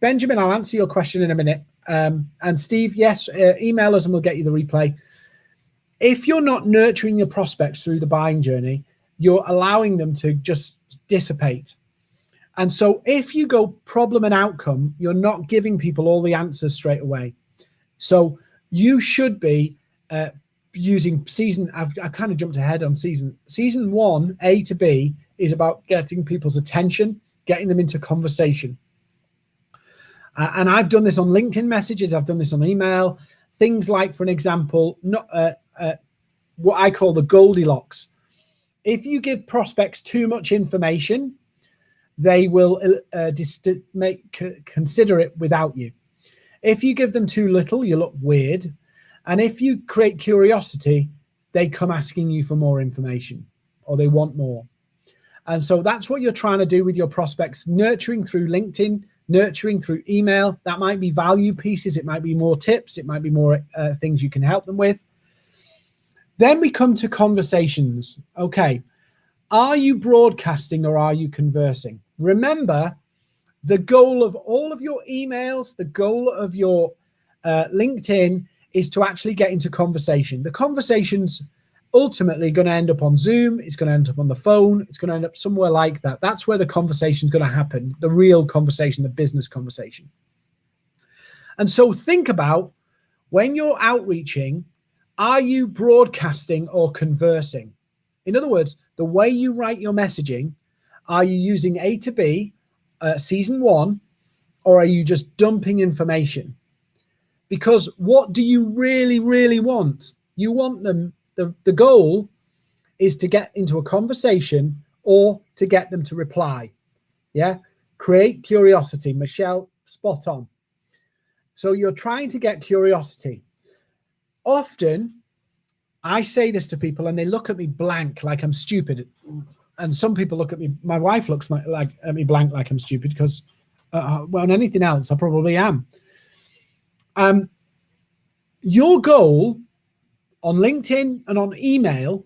Benjamin, I'll answer your question in a minute. And Steve, yes, email us and we'll get you the replay. If you're not nurturing your prospects through the buying journey, you're allowing them to just dissipate. And so if you go problem and outcome, you're not giving people all the answers straight away. So you should be using season. I've kind of jumped ahead on season 1, A to B, is about getting people's attention, getting them into conversation. And I've done this on LinkedIn messages. I've done this on email. Things like, for an example, what I call the Goldilocks. If you give prospects too much information, they will consider it without you. If you give them too little, you look weird. And if you create curiosity, they come asking you for more information, or they want more. And so that's what you're trying to do with your prospects, nurturing through LinkedIn, nurturing through email. That might be value pieces. It might be more tips. It might be more things you can help them with. Then we come to conversations. Okay, are you broadcasting or are you conversing? Remember, the goal of all of your emails, the goal of your LinkedIn is to actually get into conversation. The conversations ultimately going to end up on Zoom. It's going to end up on the phone. It's going to end up somewhere like that. That's where the conversation is going to happen, the real conversation, the business conversation. And so think about when you're outreaching, are you broadcasting or conversing? In other words, the way you write your messaging, are you using A to B, season 1, or are you just dumping information? Because what do you really, really want? You want them, the goal is to get into a conversation or to get them to reply. Yeah. Create curiosity. Michelle, spot on. So you're trying to get curiosity. Often I say this to people and they look at me blank like I'm stupid. And some people look at me, my wife looks at me blank like I'm stupid because, well, on anything else, I probably am. Your goal on LinkedIn and on email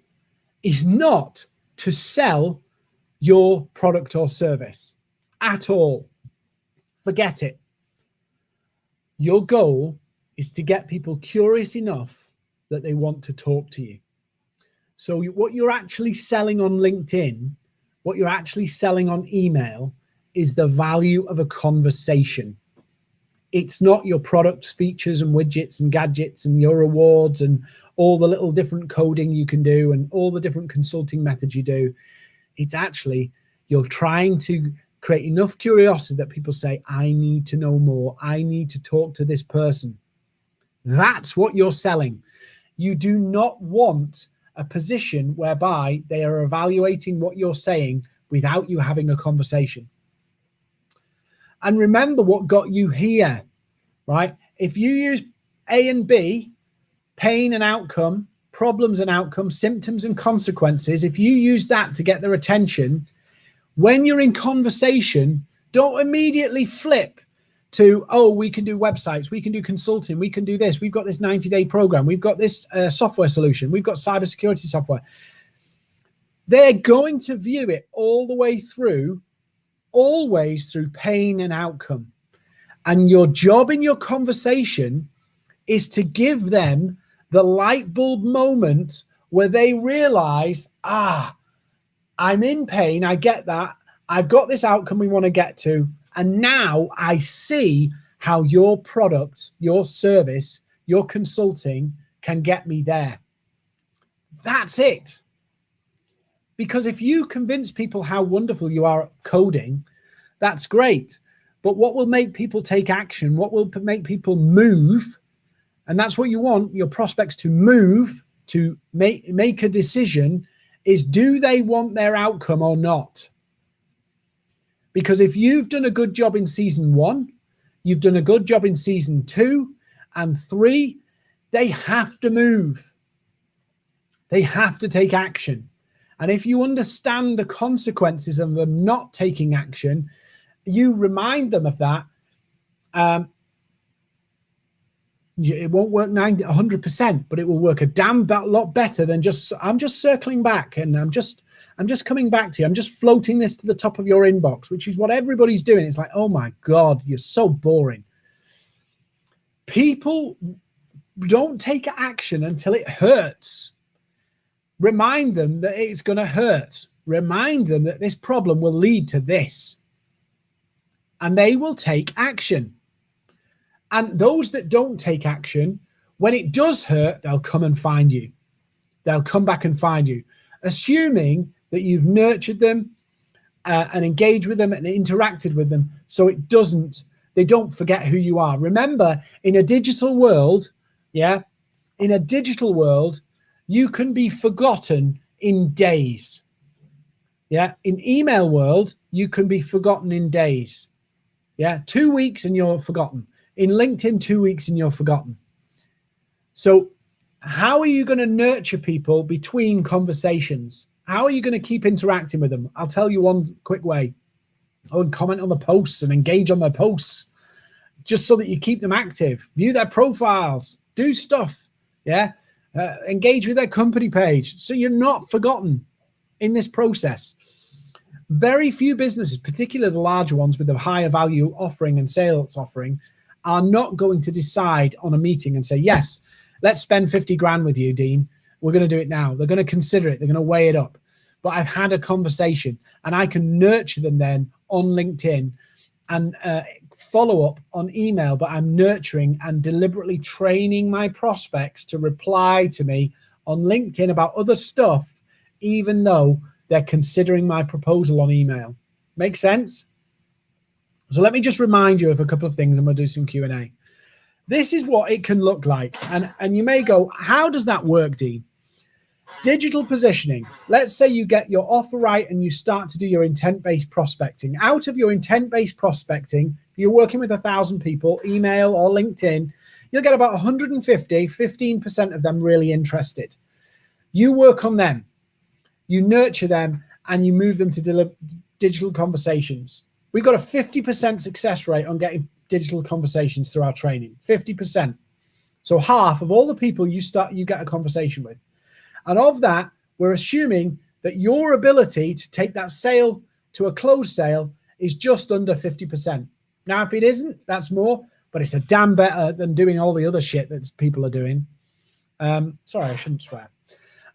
is not to sell your product or service at all. Forget it. Your goal is to get people curious enough that they want to talk to you. So what you're actually selling on LinkedIn, what you're actually selling on email is the value of a conversation. It's not your products, features and widgets and gadgets and your rewards and all the little different coding you can do and all the different consulting methods you do. It's actually, you're trying to create enough curiosity that people say, I need to know more. I need to talk to this person. That's what you're selling. You do not want a position whereby they are evaluating what you're saying without you having a conversation. And remember what got you here, right? If you use A and B, pain and outcome, problems and outcomes, symptoms and consequences, if you use that to get their attention, when you're in conversation, don't immediately flip to, oh, we can do websites, we can do consulting, we can do this, we've got this 90-day program, we've got this software solution, we've got cybersecurity software. They're going to view it all the way through, always through pain and outcome. And your job in your conversation is to give them the light bulb moment where they realize, I'm in pain, I get that, I've got this outcome we want to get to, and now I see how your product, your service, your consulting can get me there. That's it. Because if you convince people how wonderful you are at coding, that's great. But what will make people take action, what will make people move, and that's what you want your prospects to move, to make a decision, is do they want their outcome or not? Because if you've done a good job in season 1, you've done a good job in season 2 and 3, they have to move. They have to take action. And if you understand the consequences of them not taking action, you remind them of that. It won't work 100%, but it will work a damn lot better than just, I'm just circling back and I'm just coming back to you. I'm just floating this to the top of your inbox, which is what everybody's doing. It's like, oh my God, you're so boring. People don't take action until it hurts. Remind them that it's going to hurt. Remind them that this problem will lead to this. And they will take action. And those that don't take action, when it does hurt, they'll come and find you. They'll come back and find you, assuming that you've nurtured them and engaged with them and interacted with them, so they don't forget who you are. Remember, in a digital world, in a digital world, you can be forgotten in days. In email world, you can be forgotten in days. 2 weeks and you're forgotten. In LinkedIn, 2 weeks and you're forgotten. So how are you going to nurture people between conversations? How are you going to keep interacting with them? I'll tell you one quick way. And comment on the posts and engage on their posts, just so that you keep them active. View their profiles, do stuff, engage with their company page, so you're not forgotten in this process. Very few businesses, particularly the larger ones with a higher value offering and sales offering, are not going to decide on a meeting and say, yes, let's spend 50 grand with you, Dean. we're going to do it now. They're going to consider it. They're going to weigh it up. But I've had a conversation, and I can nurture them then on LinkedIn and follow up on email. But I'm nurturing and deliberately training my prospects to reply to me on LinkedIn about other stuff, even though they're considering my proposal on email. Make sense? So let me just remind you of a couple of things, and we'll do some Q&A. This is what it can look like. And you may go, how does that work, Dean? Digital positioning. Let's say you get your offer right and you start to do your intent-based prospecting. Out of your intent-based prospecting, if you're working with 1,000 people, email or LinkedIn, you'll get about 150, 15% of them really interested. You work on them, you nurture them, and you move them to digital conversations. We've got a 50% success rate on getting digital conversations through our training, 50%. So half of all the people you get a conversation with. And of that, we're assuming that your ability to take that sale to a closed sale is just under 50%. Now, if it isn't, that's more, but it's a damn better than doing all the other shit that people are doing. Sorry, I shouldn't swear.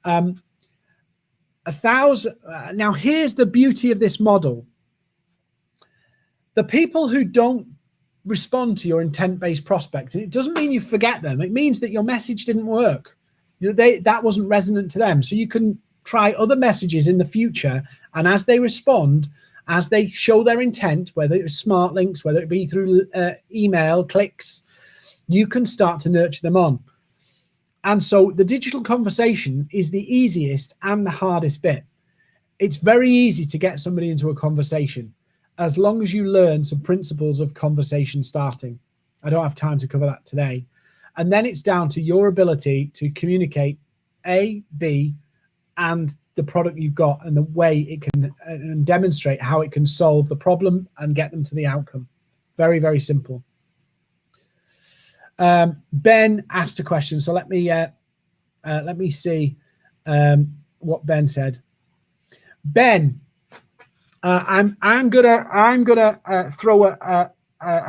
1,000. Now, here's the beauty of this model. The people who don't respond to your intent-based prospecting, it doesn't mean you forget them. It means that your message didn't work. That wasn't resonant to them. So you can try other messages in the future, and as they respond, as they show their intent, whether it's smart links, whether it be through email clicks, you can start to nurture them on. And so the digital conversation is the easiest and the hardest bit. It's very easy to get somebody into a conversation as long as you learn some principles of conversation starting. I don't have time to cover that today. And then it's down to your ability to communicate A, B, and the product you've got and the way it can and demonstrate how it can solve the problem and get them to the outcome. Very, very simple. Ben asked a question, so let me see what Ben said. Ben, I'm gonna throw a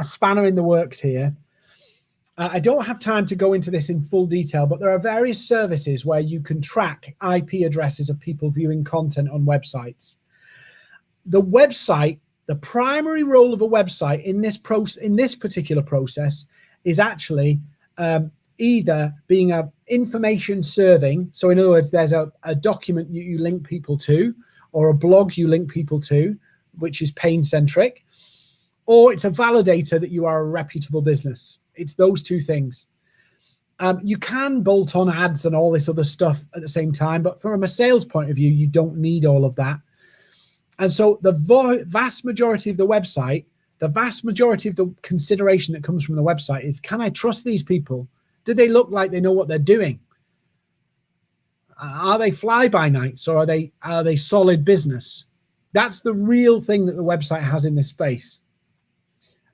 spanner in the works here. I don't have time to go into this in full detail, but there are various services where you can track IP addresses of people viewing content on websites. The website, the primary role of a website in this particular process is actually either being a information serving. So in other words, there's a document you link people to, or a blog you link people to, which is pain centric, or it's a validator that you are a reputable business. It's those two things. You can bolt on ads and all this other stuff at the same time, but from a sales point of view, you don't need all of that. And so the vast majority of the website, the vast majority of the consideration that comes from the website is, can I trust these people? Do they look like they know what they're doing? Are they fly-by-nights, or are they solid business? That's the real thing that the website has in this space.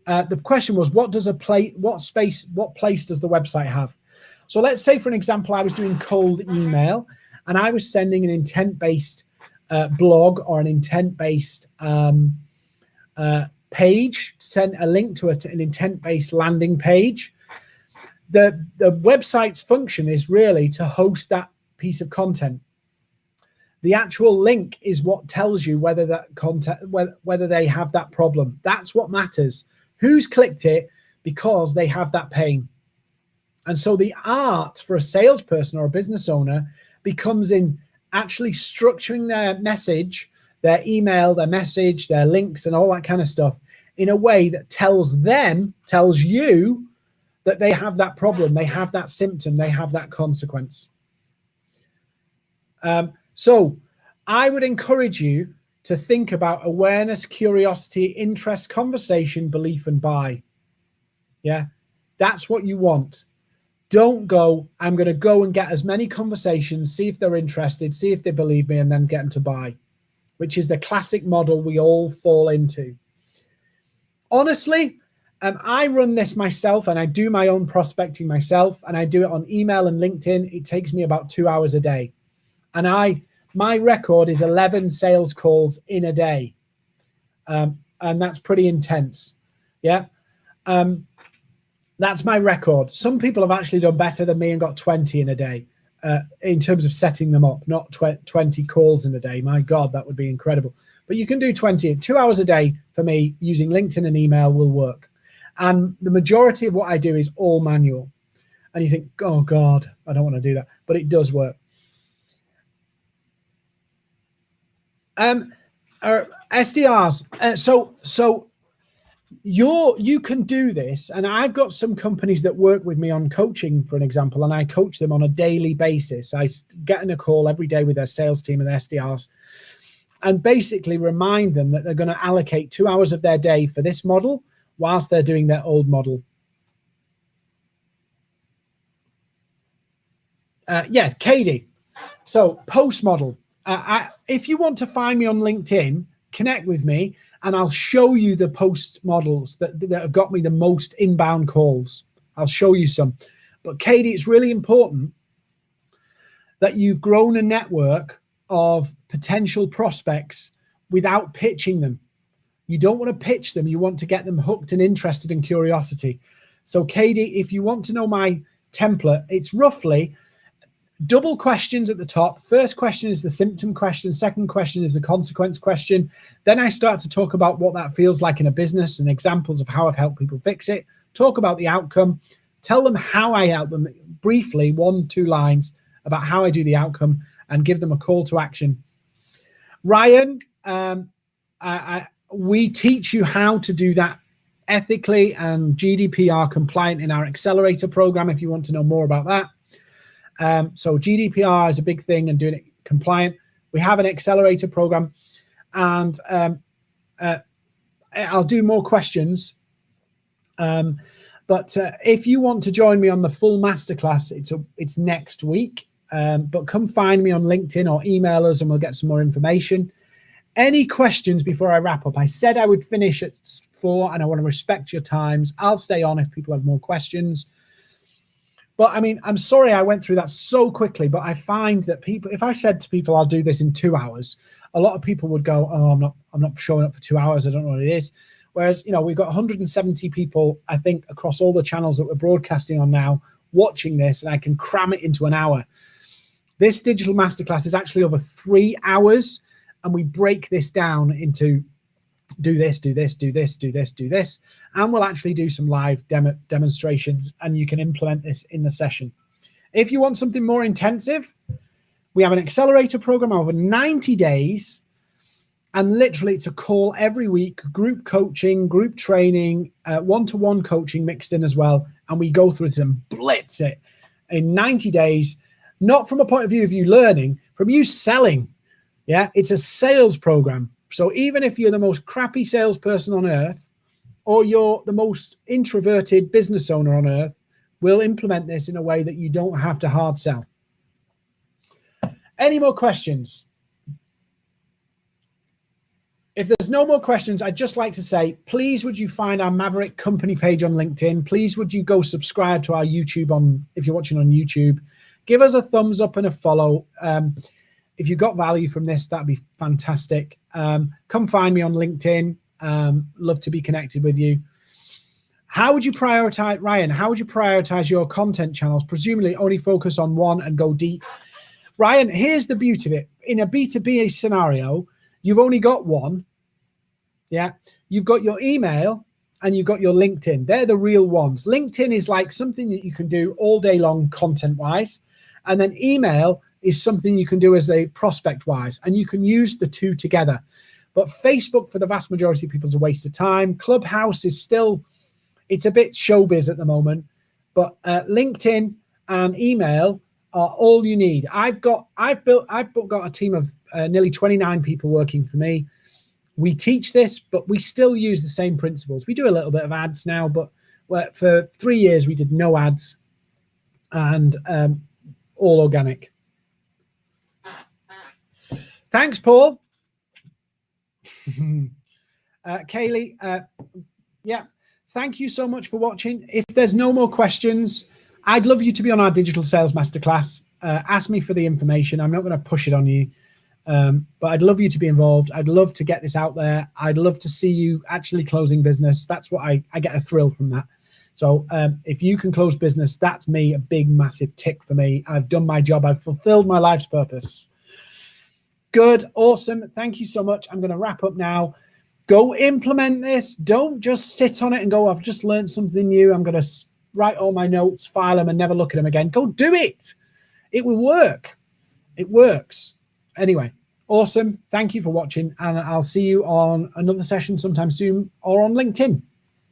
The question was, what place does the website have? So let's say, for an example, I was doing cold email and I was sending an intent-based blog or an intent-based page, send a link to an intent-based landing page. The website's function is really to host that piece of content. The actual link is what tells you whether that content, whether they have that problem. That's what matters. Who's clicked it because they have that pain. And so the art for a salesperson or a business owner becomes in actually structuring their message, their email, their message, their links, and all that kind of stuff in a way that tells you that they have that problem, they have that symptom, they have that consequence. So I would encourage you to think about awareness, curiosity, interest, conversation, belief, and buy. Yeah, that's what you want. Don't go, I'm going to go and get as many conversations, see if they're interested, see if they believe me, and then get them to buy, which is the classic model we all fall into. Honestly, I run this myself, and I do my own prospecting myself, and I do it on email and LinkedIn. It takes me about 2 hours a day. And my record is 11 sales calls in a day. And that's pretty intense. Yeah. That's my record. Some people have actually done better than me and got 20 in a day. in terms of setting them up, not 20 calls in a day. My God, that would be incredible. But you can do 20. 2 hours a day for me using LinkedIn and email will work. And the majority of what I do is all manual. And you think, oh God, I don't want to do that. But it does work. SDRs. So you can do this, and I've got some companies that work with me on coaching, for an example, and I coach them on a daily basis. I get in a call every day with their sales team and their SDRs, and basically remind them that they're going to allocate 2 hours of their day for this model whilst they're doing their old model. Yeah, Katie. So post model. If you want to find me on LinkedIn, connect with me, and I'll show you the post models that have got me the most inbound calls. I'll show you some. But Katie, it's really important that you've grown a network of potential prospects without pitching them. You don't want to pitch them. You want to get them hooked and interested in curiosity. So Katie, if you want to know my template, it's roughly double questions at the top. First question is the symptom question. Second question is the consequence question. Then I start to talk about what that feels like in a business and examples of how I've helped people fix it. Talk about the outcome. Tell them how I help them briefly, 1-2 lines about how I do the outcome, and give them a call to action. Ryan, we teach you how to do that ethically and GDPR compliant in our accelerator program if you want to know more about that. So GDPR is a big thing, and doing it compliant. We have an accelerator program, and I'll do more questions. But if you want to join me on the full masterclass, it's next week. But come find me on LinkedIn or email us and we'll get some more information. Any questions before I wrap up? I said I would finish at 4, and I want to respect your times. I'll stay on if people have more questions. But I mean, I'm sorry I went through that so quickly, but I find that people, if I said to people, I'll do this in 2 hours, a lot of people would go, oh, I'm not showing up for 2 hours. I don't know what it is. Whereas, you know, we've got 170 people, I think, across all the channels that we're broadcasting on now, watching this, and I can cram it into an hour. This digital masterclass is actually over 3 hours, and we break this down into do this, do this, do this, do this, do this, and we'll actually do some live demonstrations, and you can implement this in the session. If you want something more intensive, we have an accelerator program over 90 days, and literally it's a call every week, group coaching, group training, one-to-one coaching mixed in as well, and we go through it and blitz it in 90 days, not from a point of view of you learning, from you selling. Yeah, it's a sales program. So even if you're the most crappy salesperson on earth, or you're the most introverted business owner on earth, we'll implement this in a way that you don't have to hard sell. Any more questions? If there's no more questions, I'd just like to say, please would you find our Maverick company page on LinkedIn? Please would you go subscribe to our YouTube if you're watching on YouTube. Give us a thumbs up and a follow. If you got value from this, that'd be fantastic. Come find me on LinkedIn. Love to be connected with you. How would you prioritize, Ryan, how would you prioritize your content channels? Presumably only focus on one and go deep. Ryan, here's the beauty of it. In a B2B scenario, you've only got one. Yeah. You've got your email and you've got your LinkedIn. They're the real ones. LinkedIn is like something that you can do all day long content-wise. And then email is something you can do as a prospect-wise. And you can use the two together. But Facebook, for the vast majority of people, is a waste of time. Clubhouse is still, it's a bit showbiz at the moment. But LinkedIn and email are all you need. I've got a team of nearly 29 people working for me. We teach this, but we still use the same principles. We do a little bit of ads now, but for 3 years we did no ads and all organic. Thanks, Paul. Kaylee, yeah, thank you so much for watching. If there's no more questions, I'd love you to be on our digital sales masterclass. Ask me for the information. I'm not going to push it on you, but I'd love you to be involved. I'd love to get this out there. I'd love to see you actually closing business. That's what I get a thrill from that. So if you can close business, that's me, a big, massive tick for me. I've done my job. I've fulfilled my life's purpose. Good. Awesome. Thank you so much. I'm going to wrap up now. Go implement this. Don't just sit on it and go, I've just learned something new. I'm going to write all my notes, file them, and never look at them again. Go do it. It will work. It works. Anyway, awesome. Thank you for watching, and I'll see you on another session sometime soon or on LinkedIn.